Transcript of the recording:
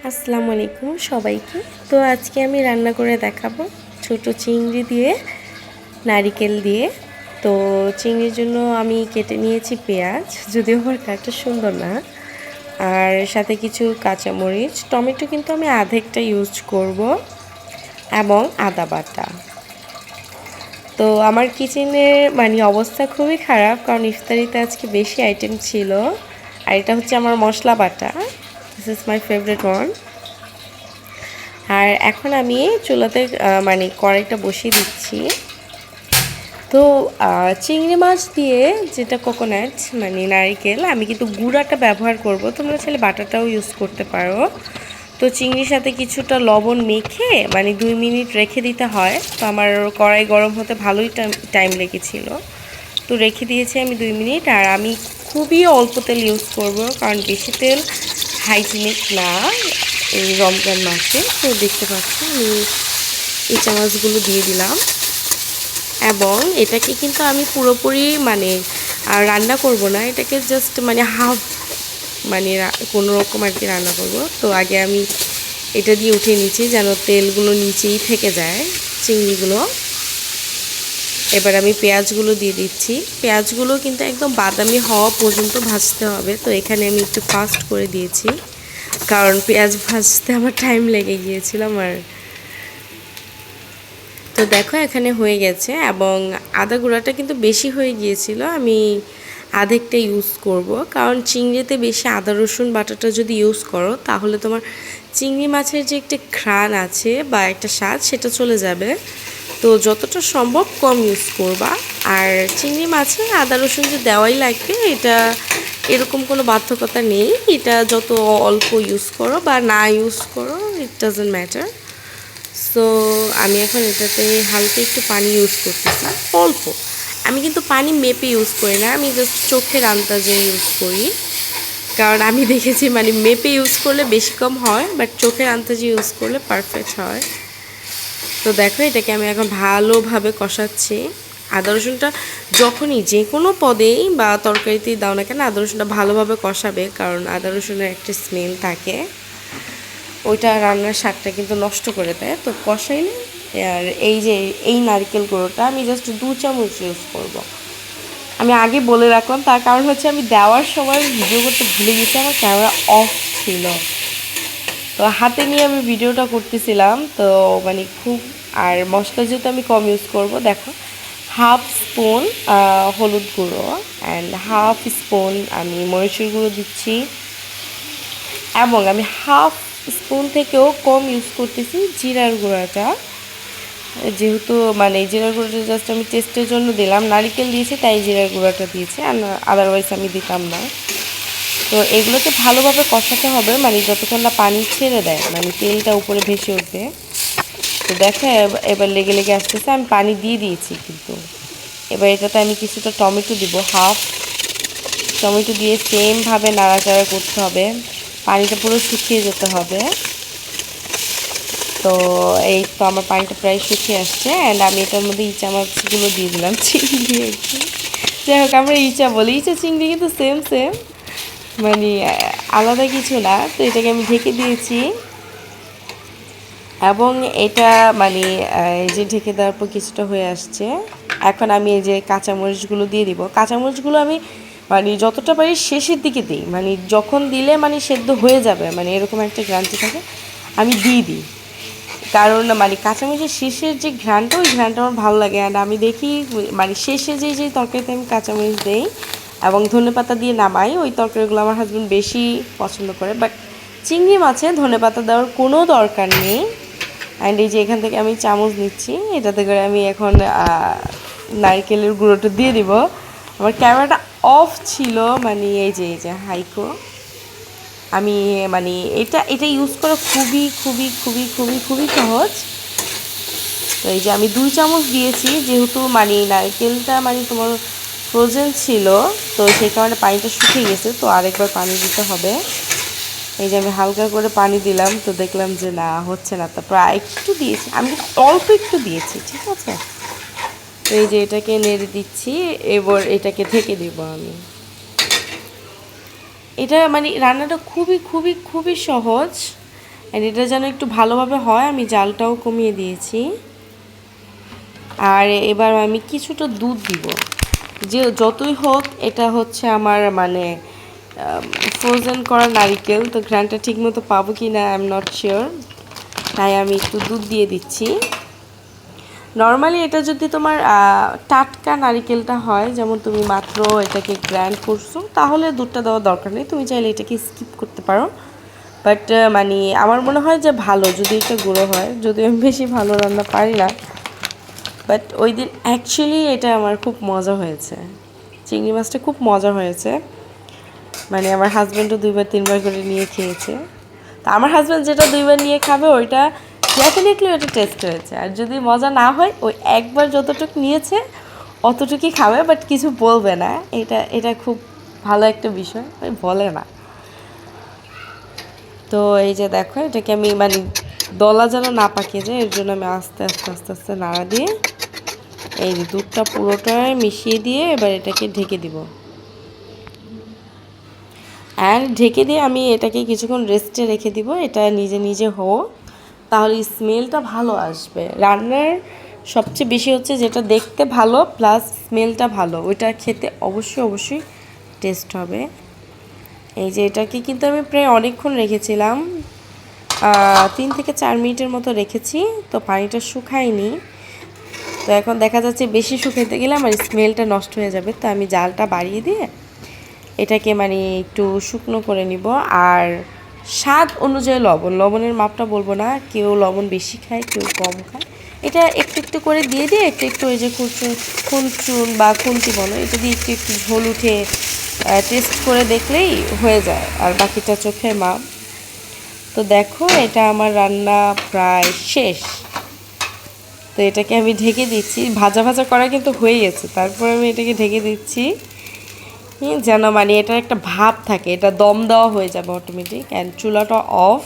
আসসালামু আলাইকুম সবাইকে। তো আজকে আমি রান্না করে দেখাবো ছোট চিংড়ি দিয়ে নারিকেল দিয়ে। তো চিংড়ির জন্য আমি কেটে নিয়েছি পেঁয়াজ, যদিও আমার কাটা সুন্দর না, আর সাথে কিছু কাঁচামরিচ, টমেটো কিন্তু আমি আধেকটা ইউজ করব, এবং আদা বাটা। তো আমার কিচেনের অবস্থা খুবই খারাপ, কারণ ইফতারিতে আজকে বেশি আইটেম ছিল। আর এটা হচ্ছে আমার মশলা বাটা, this is my favourite one. আর এখন আমি চুলাতে কড়াইটা বসিয়ে দিচ্ছি। তো চিংড়ি মাছ দিয়ে যেটা কোকোনাট নারকেল, আমি কিন্তু গুঁড়াটা ব্যবহার করব, তোমরা চাইলে বাটাটাও ইউজ করতে পারো। তো চিংড়ির সাথে কিছুটা লবণ মেখে 2 মিনিট রেখে দিতে হয়। তো আমার কড়াই গরম হতে ভালোই টাইম লেগেছিল, তো রেখে দিয়েছি আমি 2 মিনিট। আর আমি খুবই অল্প তেল ইউজ করব, কারণ বেশি তেল হাইজিনিক না এই রমজান মাসে। তো দেখতে পাচ্ছি আমি এই চামচগুলো দিয়ে দিলাম, এবং এটাকে কিন্তু আমি পুরোপুরি রান্না করব না, এটাকে জাস্ট হাফ কোনো রকম আর কি রান্না করব। তো আগে আমি এটা দিয়ে উঠিয়ে নিচ্ছি যেন তেলগুলো নিচেই থেকে যায় চিংড়িগুলো। এবার আমি পেঁয়াজগুলো দিয়ে দিচ্ছি। পেঁয়াজগুলো কিন্তু একদম বাদামি হওয়া পর্যন্ত ভাজতে হবে। তো এখানে আমি একটু ফাস্ট করে দিয়েছি, কারণ পেঁয়াজ ভাজতে আমার টাইম লেগে গিয়েছিল আমার। তো দেখো এখানে হয়ে গেছে, এবং আদা গুঁড়াটা কিন্তু বেশি হয়ে গিয়েছিল, আমি আধেকটা ইউজ করব, কারণ চিংড়িতে বেশি আদা রসুন বাটাটা যদি ইউজ করো তাহলে তোমার চিংড়ি মাছের যে একটা ঘ্রাণ আছে বা একটা স্বাদ, সেটা চলে যাবে। তো যতটা সম্ভব কম ইউজ করবা। আর চিংড়ি মাছে আদা রসুন যে দেওয়াই লাগবে এটা এরকম কোনো বাধ্যকতা নেই, এটা যত অল্প ইউজ করো বা না ইউজ করো, ইট ডাজন্ট ম্যাটার। সো আমি এখন এটাতে হালকা একটু পানি ইউজ করতেছি, অল্প। আমি কিন্তু পানি মেপে ইউজ করি না, আমি জাস্ট চোখের আন্দাজে ইউজ করি, কারণ আমি দেখেছি মেপে ইউজ করলে বেশি কম হয়, বাট চোখের আন্দাজে ইউজ করলে পারফেক্ট হয়। তো দেখো এটাকে আমি এখন ভালোভাবে কষাচ্ছি। আদা রসুনটা যখনই যে কোনো পদেই বা তরকারিতেই দাও না কেন, আদা রসুনটা ভালোভাবে কষাবে, কারণ আদা রসুনের একটা স্মেল থাকে, ওইটা রান্নার স্বাদটা কিন্তু নষ্ট করে দেয়। তো কষাইলে আর এই নারকেল গুঁড়োটা আমি জাস্ট 2 চামচ ইউজ করব। আমি আগে বলে রাখলাম, তার কারণ হচ্ছে আমি দেওয়ার সময় ভিডিও করতে ভুলে গেছি, আমার ক্যামেরা অফ ছিল, তো হাতে নিয়ে আমি ভিডিওটা করতেছিলাম। তো খুব, আর মশলা যেহেতু আমি কম ইউজ করব, দেখো হাফ স্পুন হলুদ গুঁড়ো অ্যান্ড হাফ স্পুন আমি মরিচের গুঁড়ো দিচ্ছি, এবং আমি হাফ স্পুন থেকেও কম ইউজ করতেছি জিরার গুঁড়াটা, যেহেতু জিরার গুঁড়োটা জাস্ট আমি টেস্টের জন্য দিলাম, নারকেল দিয়েছি তাই জিরার গুঁড়াটা দিয়েছি, আর আদারওয়াইজ আমি দিতাম না। তো এগুলোকে ভালোভাবে কষাতে হবে, যতক্ষণ না পানি ছেড়ে দেয়, তেলটা উপরে ভেসে উঠবে। তো দেখো এবার লেগে লেগে আসতেছে, আমি পানি দিয়ে দিয়েছি কিন্তু। এবার এটাতে আমি কিছুটা টমেটো দিব, হাফ টমেটো দিয়ে সেমভাবে নাড়াচাড়া করতে হবে, পানিটা পুরো শুকিয়ে যেতে হবে। তো এই তো আমার পানিটা প্রায় শুকিয়ে আসছে, অ্যান্ড আমি এটার মধ্যে ইচা মাছগুলো দিয়ে দিলাম, চিংড়ি আর কি। যাই হোক, আমরা ইচা বলি, ইচা চিংড়ি কিন্তু সেম সেম, আলাদা কিছু না। তো এটাকে আমি ঢেকে দিয়েছি, এবং এটা এই যে ঢেকে দেওয়ার পর কিছুটা হয়ে আসছে। এখন আমি এই যে কাঁচামরিচগুলো দিয়ে দিব। কাঁচামরিচগুলো আমি যতটা পারি শেষের দিকে দিই, যখন দিলে সেদ্ধ হয়ে যাবে, এরকম একটা গ্রান্টি থাকে, আমি দিয়ে দিই। কারণ কাঁচামরিচের শেষের যে ঘ্রাণটা, ওই ঘ্রাণটা আমার ভালো লাগে। অ্যান্ড আমি দেখি শেষে যে তরকারিতে আমি কাঁচামরিচ দিই এবং ধনেপাতা দিয়ে নামাই, ওই তরকারিগুলো আমার হাজব্যান্ড বেশি পছন্দ করে। বাট চিংড়ি মাছে ধনেপাতা দেওয়ার কোনো দরকার নেই। অ্যান্ড এই যে এখান থেকে আমি চামচ নিচ্ছি, এটাতে করে আমি এখন নারকেলের গুঁড়োটা দিয়ে দিব। আমার ক্যামেরাটা অফ ছিল, এই যে হাইকো, আমি এটা এটা ইউজ করা খুবই খুবই খুবই খুবই খুবই সহজ। তো এই যে আমি 2 চামচ দিয়েছি, যেহেতু নারকেলটা তোমার ফ্রোজেন ছিল, তো সেই কারণে পানিটা শুকিয়ে গেছে, তো আরেকবার পানি দিতে হবে। এই যে আমি হালকা করে পানি দিলাম, তো দেখলাম যে না হচ্ছে না, তারপর একটু দিয়েছি, আমি অল্প একটু দিয়েছি, ঠিক আছে। তো এই যে এটাকে নেড়ে দিচ্ছি, এবার এটাকে ঢেকে দেব আমি। এটা রান্নাটা খুবই খুবই খুবই সহজ, অ্যান্ড এটা যেন একটু ভালোভাবে হয় আমি জালটাও কমিয়ে দিয়েছি। আর এবার আমি কিছুটা দুধ দিব, যে যতই হোক এটা হচ্ছে আমার মানে ফ্রোজেন করা নারিকেল, তো ঘ্রাণটা ঠিকমতো পাবো কি না আই এম নট শিওর, তাই আমি একটু দুধ দিয়ে দিচ্ছি। নর্মালি এটা যদি তোমার টাটকা নারিকেলটা হয়, যেমন তুমি মাত্র এটাকে গ্রাইন্ড করছো, তাহলে দুধটা দেওয়ার দরকার নেই, তুমি চাইলে এটাকে স্কিপ করতে পারো। বাট মানে আমার মনে হয় যে ভালো যদি এটা গুঁড়ো হয়, যদিও আমি বেশি ভালো রান্না পারি না, বাট ওই দিন অ্যাকচুয়ালি এটা আমার খুব মজা হয়েছে, চিংড়ি মাছটা খুব মজা হয়েছে। মানে আমার হাজব্যান্ডও 2-3 বার করে নিয়ে খেয়েছে। তো আমার হাজব্যান্ড যেটা 2 বার নিয়ে খাবে ওইটা ডেফিনেটলি ওটা টেস্ট হয়েছে, আর যদি মজা না হয় ওই একবার যতটুকু নিয়েছে অতটুকুই খাবে, বাট কিছু বলবে না। এটা খুব ভালো একটা বিষয়, ওই বলে না। তো এই যে দেখো এটাকে আমি মানে দলা যেন না পাকিয়ে যায়, এর জন্য আমি আস্তে আস্তে আস্তে আস্তে নাড়া দিয়ে এই যে দুধটা পুরোটাই মিশিয়ে দিয়ে এবার এটাকে ঢেকে দিব। অ্যান্ড ঢেকে দিয়ে আমি এটাকে কিছুক্ষণ রেস্টে রেখে দিব, এটা নিজে নিজে হোক, তাহলে স্মেলটা ভালো আসবে। রান্নার সবচেয়ে বেশি হচ্ছে যেটা দেখতে ভালো প্লাস স্মেলটা ভালো, ওইটা খেতে অবশ্যই অবশ্যই টেস্ট হবে। এই যে এটাকে কিন্তু আমি প্রায় অনেকক্ষণ রেখেছিলাম, 3 থেকে 4 মিনিটের মতো রেখেছি, তো পানিটা শুকায়নি। তো এখন দেখা যাচ্ছে বেশি শুকাইতে গেলে আমার স্মেলটা নষ্ট হয়ে যাবে, তো আমি জালটা বাড়িয়ে দিয়ে এটাকে মানে একটু শুকনো করে নিব। আর স্বাদ অনুযায়ী লবণের মাপটা বলবো না, কেউ লবণ বেশি খায় কেউ কম খায়, এটা একটু একটু করে দিয়ে দিয়ে একটু একটু ওই যে খুনচুন বা খুন্তি বলো, এটা দিয়ে একটু একটু ঝোল উঠে টেস্ট করে দেখলেই হয়ে যায়, আর বাকিটা চোখের মাপ। তো দেখো এটা আমার রান্না প্রায় শেষ, তো এটাকে আমি ঢেকে দিচ্ছি। ভাজা ভাজা করা কিন্তু হয়ে গেছে, তারপর আমি এটাকে ঢেকে দিচ্ছি যেন মানে এটার একটা ভাব থাকে, এটা দম দেওয়া হয়ে যাবে অটোমেটিক। অ্যান্ড চুলাটা অফ।